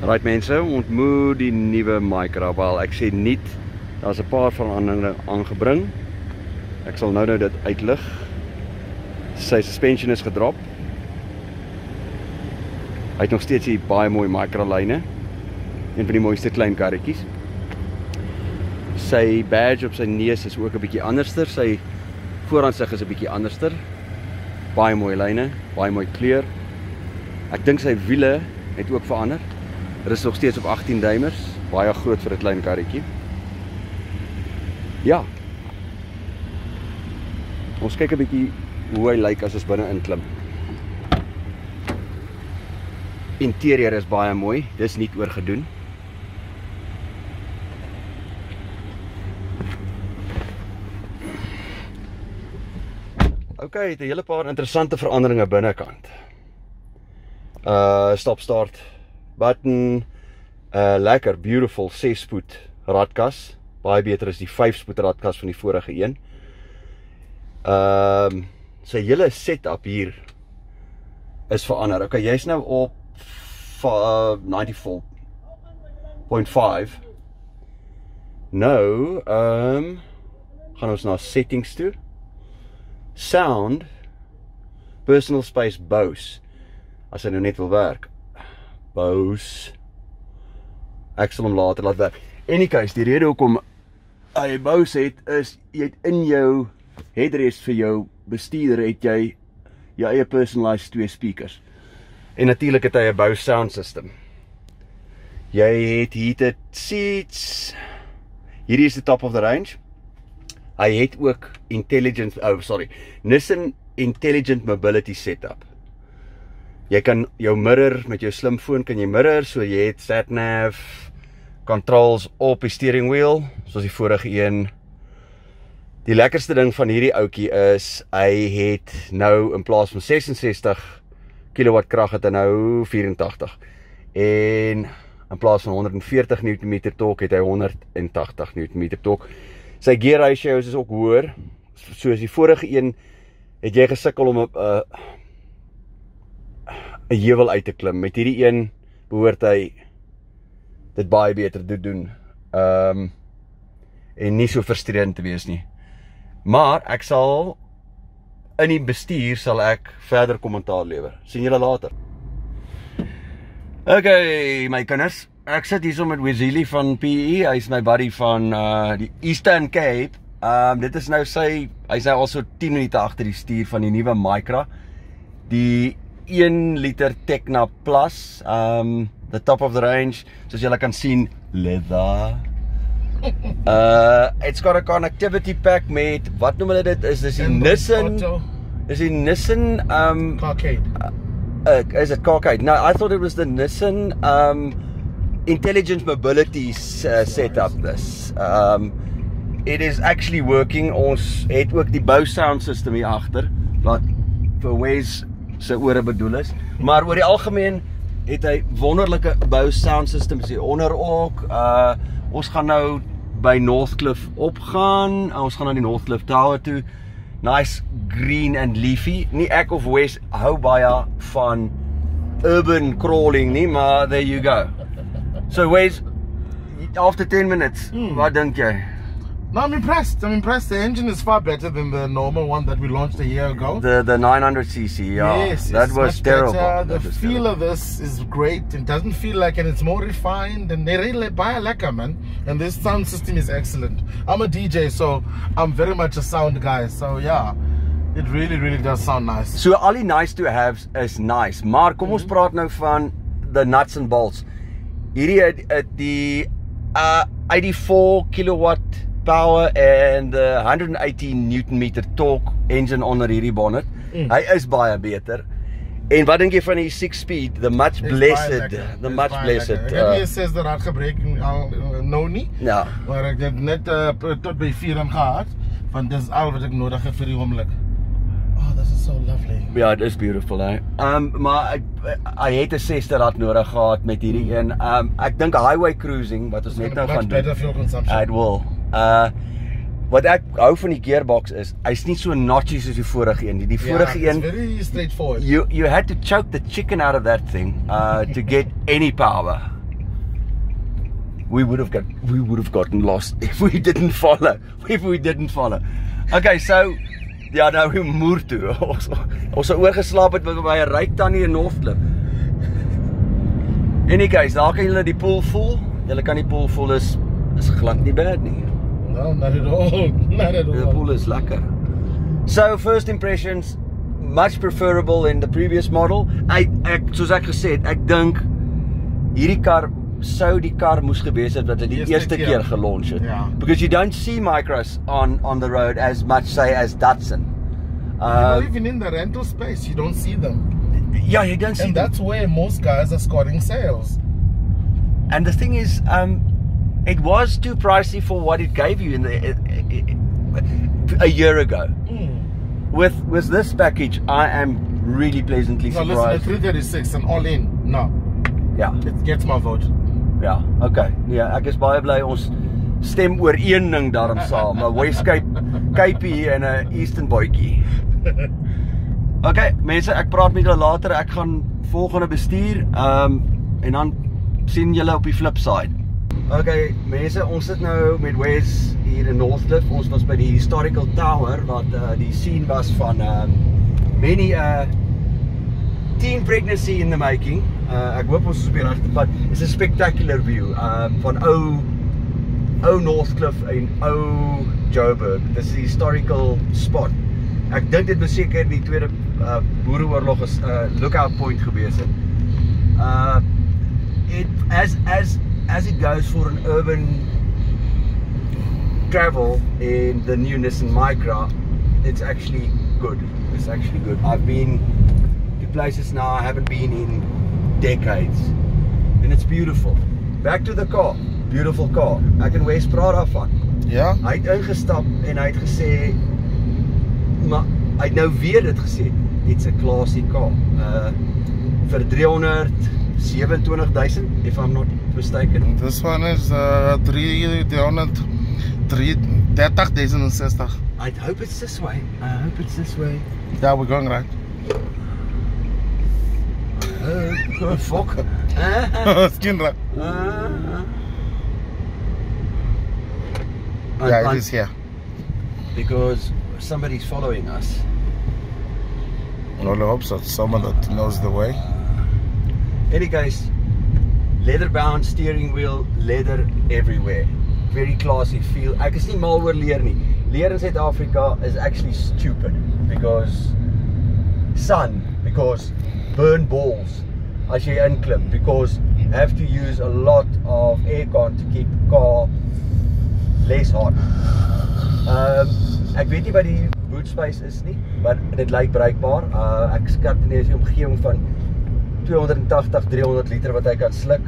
Right mense, ontmoet die nuwe Micra. Wel, ek sê niet, daar is 'n paar veranderinge aangebring. Ek sal nou dit uitlig. Sy suspension is gedrop. Hy het nog steeds die baie mooi Micra lyne. Een van die mooiste klein karretjies. Sy badge op sy neus is ook 'n bietjie anderster. Sy vooraansig is 'n bietjie anderster. Baie mooi lyne, baie mooi kleur. Ek dink sy wiele het ook verander. Dit is nog steeds op 18 duimers, baie groot vir 'n klein karretjie. Ja. Ons kyk 'n bietjie hoe hy lyk as ons binne inklim. Interieur is baie mooi, dis nie oorgedoen. Ok, het 'n hele paar interessante veranderinge binnekant. Stop start button, lekker beautiful 6-spoed radkas, baie beter as die 5-spoed radkas van die vorige een. Sy hele setup hier is verander. Ok, jy's nou op 94.5. Nou, gaan ons na settings toe. Sound, personal space, Bose. As hy nou net wil werk. Bose. Ek sal hom later laat werk. Anyways, die rede hoekom hy Bose het, is jy het in jou headrest vir jou bestuurder het jy jou eie personalized 2 speakers. En natuurlik het hy 'n Bose sound system. Jy het heated seats. Hierdie is die top of the range. Hy het ook Nissan Intelligent Mobility Setup. Jy kan jou mirror, met jou slimfoon kan jy mirror, so jy het sat-nav, controls op die steering wheel, soos die vorige een. Die lekkerste ding van hierdie ouetjie is, hy het nou in plaas van 66 kW krag het hy nou 84. En in plaas van 140 Nm torque het hy 180 Nm torque. Sy gear ratios is ook hoër. Soos die vorige een het jy gesukkel om 'n heuwel uit te klim. Met hierdie een behoort hy dit baie beter te doen. En nie so frustrerend te wees nie. Maar ek sal in die bestuur sal ek verder kommentaar lewer. Sien julle later. Ok, my kinders. Ek sit hier so met Wesley van PE. Hy is my buddy van die Eastern Cape. Dit is nou hy's nou al so 10 minute agter die stuur van die nuwe Micra. Die 1 liter Tecna Plus. The top of the range. Soos julle kan sien, leather. It's got a connectivity pack met, wat noem hulle dit? Dis die Nissan. Is die Nissan Carcade. Is it Carcade? No, I thought it was the Nissan Intelligent Mobility setup this. It is actually working. Ons het ook die Bose sound system hier agter wat vir Wes se ore bedoel is. Maar oor die algemeen het hy wonderlike Bose sound systems hier onder ook. Ons gaan nou by Northcliffe opgaan. Ons gaan na die Northcliffe Tower toe. Nice green and leafy. Nie ek of Wes hou baie van urban crawling nie, maar there you go. So Wes, after 10 minutes, wat dink jy? No, I'm impressed. The engine is far better than the normal one that we launched a year ago. The 900cc, yeah. Yes, that was terrible. The feel of this is great. It doesn't feel like it. It's more refined and they really baie lekker, man. And this sound system is excellent. I'm a DJ, so I'm very much a sound guy. So yeah, it really does sound nice. So al die nice to haves is nice. Maar kom ons praat nou van the nuts and bolts. Hierdie die 84 kilowatt power and 118 Nm torque engine onder hierdie bonnet. Hy is baie beter. En wat dink jy van die 6-speed, the much blessed, the much blessed? Ek het nie sê dat gebreek al nou nie. Ja. Maar ek het net tot by 4 gehad, want dis al wat ek nodig het vir die oomblik. Oh, this is so lovely. Ja, it is beautiful, hè. Maar hy het 'n 6de rad nodig gehad met hierdie een. Ek dink highway cruising wat ons net nou gaan doen. Better fuel consumption. It will. Wat ek hou van die gearbox is, hy's nie so notchy soos die vorige een. Die vorige een, it's very straightforward. You had to choke the chicken out of that thing to get any power. we would have gotten lost if we didn't follow. Okay, so ja, nou we Moer toe. Ons het oorgeslaap het by 'n ryk tannie in Northcliffe. Any case, daar kan julle die pool voel. Julle kan die pool voel is glad nie bad nie. No, not at all. Not at all. The pool is lekker. So first impressions, much preferable in the previous model. Soos ek gesê het, ek dink hierdie kar sou die kar moes gewees het wat hy die eerste keer gelaunch het. Yeah. Because you don't see Micras on the road as much, say, as Datsun. Even in the rental space, you don't see them. Yeah, you don't see And them. that's where most guys are scoring sales. And the thing is, it was too pricey for what it gave you a year ago. With this package, I am really pleasantly surprised. No, listen, the 336 and all in. No. Yeah. It gets my vote. Ja, okay. Nee, ek is baie bly ons stem oor een ding daarom saam, 'n West Cape en 'n Eastern bootjie. Okay, mense, ek praat met julle later. Ek gaan volgende bestuur, en dan sien julle op die flip side. Okay, mense, ons sit nou met Wes hier in Northcliffe. Ons was by die historical tower wat die scene was van many teen pregnancy in the making. Ek hoop ons is op die regte pad. It's a spectacular view van ou Northcliffe en ou Joburg. This is a historical spot. Ek dink dit was seker in die Tweede Boereoorlog is lookout point gewees het. As it goes for an urban travel in the new Nissan Micra, it's actually good. It's actually good. I've been to places now I haven't been in decades, and it's beautiful. Back to the car, beautiful car. Ek en Wes praat daarvan. Ja? Hy het ingestap en hy het gesê, maar hy het nou weer dit gesê, it's a classy car. Vir 327,000, if I'm not mistaken. This one is 330,060. I hope it's this way. Yeah, we're going right. Fuck. Skin right. Yeah, it is here. Because somebody's following us. Well, I hope so. Someone that knows the way. Any case, leather bound steering wheel, leather everywhere. Very classy feel. Ek is nie mal oor leer nie. Leer in Suid-Afrika is actually stupid because burn balls as jy inklim, because you have to use a lot of aircon to keep car less hot. Ek weet nie wat die boot space is nie, maar dit lyk bruikbaar. Ek skat in die omgewing van 280, 300 liter wat hy kan sluk.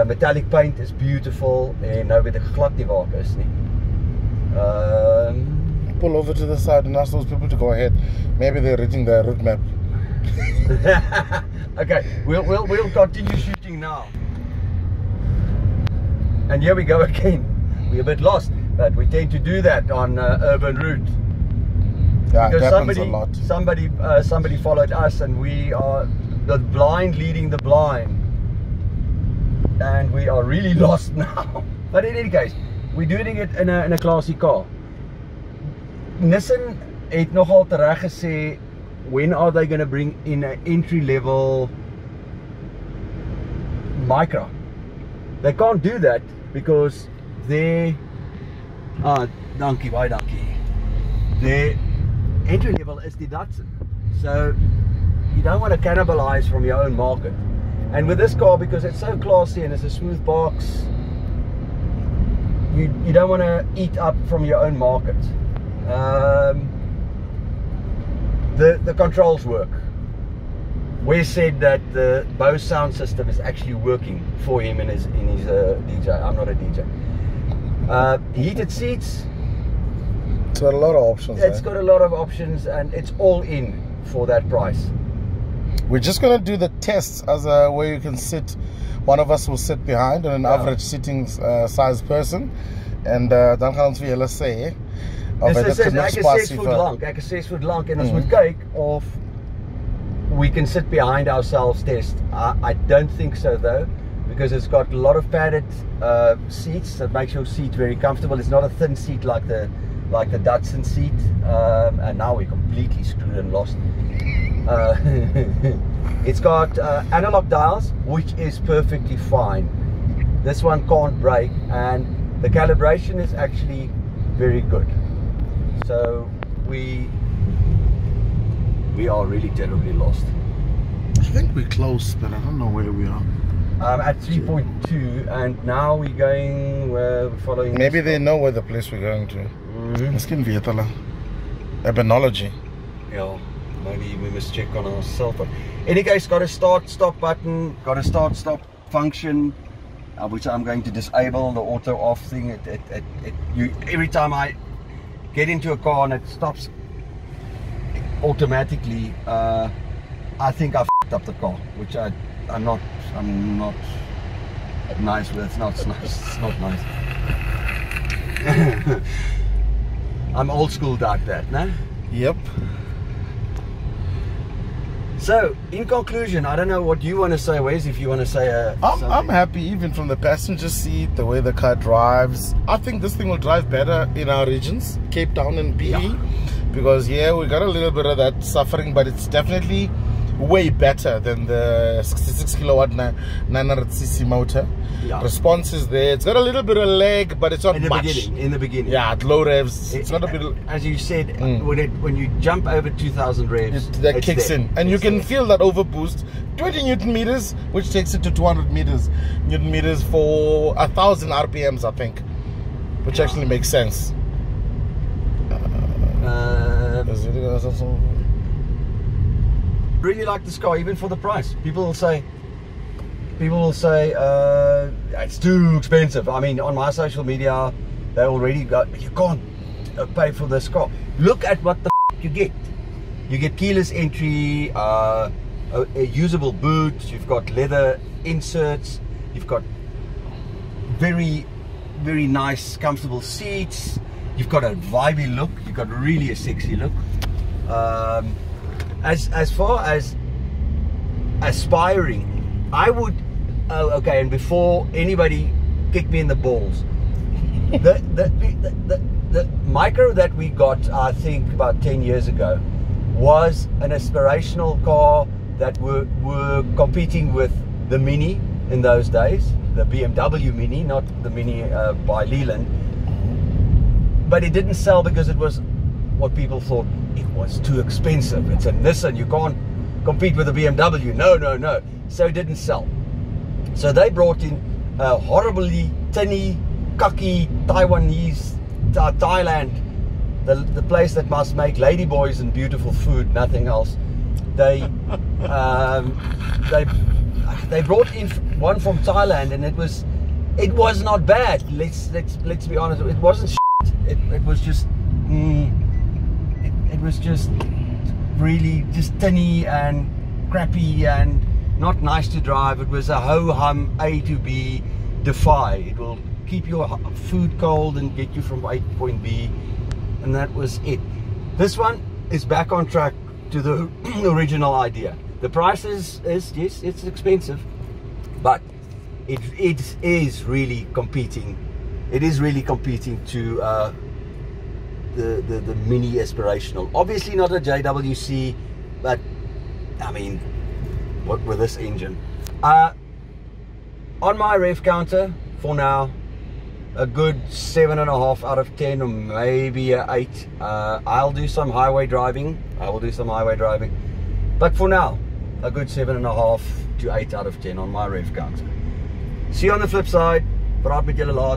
Metallic paint is beautiful, en nou weet ek glad nie waar ek is nie. Pull over to the side and ask those people to go ahead. Maybe they're reading the route map. Okay, we'll continue shooting now. And here we go again. We're a bit lost, but we tend to do that on urban route. Yeah, because it happens a lot. Somebody followed us, and we are the blind leading the blind, and we are really lost now. But in any case, we're doing it in a classy car. Nissan het nogal tereg gesê, when are they going to bring in an entry-level Micra? They can't do that because they dankie, baie dankie. Their entry-level is the Datsun. So you don't want to cannibalize from your own market. And with this car, because it's so classy and it's a smooth box, you don't want to eat up from your own market. The controls work. Wes said that the Bose sound system is actually working for him in his DJ. I'm not a DJ. Heated seats. It's got a lot of options. It's got a lot of options, and it's all in for that price. We're just gonna do the tests as a where you can sit. One of us will sit behind on an average sitting size person, and dan gaan ons vir julle sê of dit genoeg spasie vir. Ek is 6 voet lank, en ons moet kyk of we can sit behind ourselves test. I don't think so though. because it's got a lot of padded seats that makes your seat very comfortable. It's not a thin seat like the Datsun seat, and now we're completely screwed and lost. It's got analog dials, which is perfectly fine. This one can't brake, and the calibration is actually very good. So we are really terribly lost. I think we're close, but I don't know where we are. At 3.2, and now we're going, we're following. Maybe they know where the place we're going to. This can be Urbanology. Yeah, maybe we must check on our cell phone. Any case, got a start stop button, got a start stop function, which I'm going to disable the auto off thing. Every time I get into a car and it stops automatically, I think I f***ed up the car, which I'm not nice with. It's not nice. I'm old school like that, no? Yep. So, in conclusion, I don't know what you want to say, Wes, if you want to say I'm happy, even from the passenger seat, the way the car drives. I think this thing will drive better in our regions, Cape Town and PE. Yeah. Because, yeah, we got a little bit of that suffering, but it's definitely way better than the 66 kilowatt 900cc motor. Yeah. Response is there. It's got a little bit of lag, but it's not much. In the beginning. Yeah, at low revs, it's not a bit. As you said, when you jump over 2,000 revs, that kicks in, and you can feel that overboost. 20 Newton meters, which takes it to 200 Newton meters for 1,000 RPMs, I think, which actually makes sense. Really like this car, even for the price. People will say it's too expensive. I mean, on my social media, they already got, you can't pay for this car. Look at what the you get. You get keyless entry, a usable boot. You've got leather inserts. You've got very, very nice, comfortable seats. You've got a vibey look. You've got really a sexy look. As far as aspiring, I would okay, and before anybody kicked me in the balls, the Micra that we got, I think about 10 years ago, was an aspirational car that were competing with the Mini in those days, the BMW Mini, not the Mini by Leland. But it didn't sell because it was what people thought, it was too expensive. It's a Nissan, you can't compete with a BMW. No. So it didn't sell. So they brought in a horribly tinny, cocky Taiwanese, Thailand, the place that must make ladyboys and beautiful food, nothing else. They brought in one from Thailand, and it was not bad. Let's be honest. It wasn't shit. It was just it was just really just tinny and crappy and not nice to drive. It was a ho-hum A to B defy. It will keep your food cold and get you from point B, and that was it. This one is back on track to the original idea. The price is yes, it's expensive, but it is really competing. It is really competing to the Mini aspirational. Obviously not a JWC, but I mean, what with this engine? On my rev counter for now, a good 7.5 out of 10, or maybe a 8. I'll do some highway driving. I will do some highway driving, but for now, a good 7.5 to 8 out of 10 on my rev counter. See you on the flip side. Praat met julle later.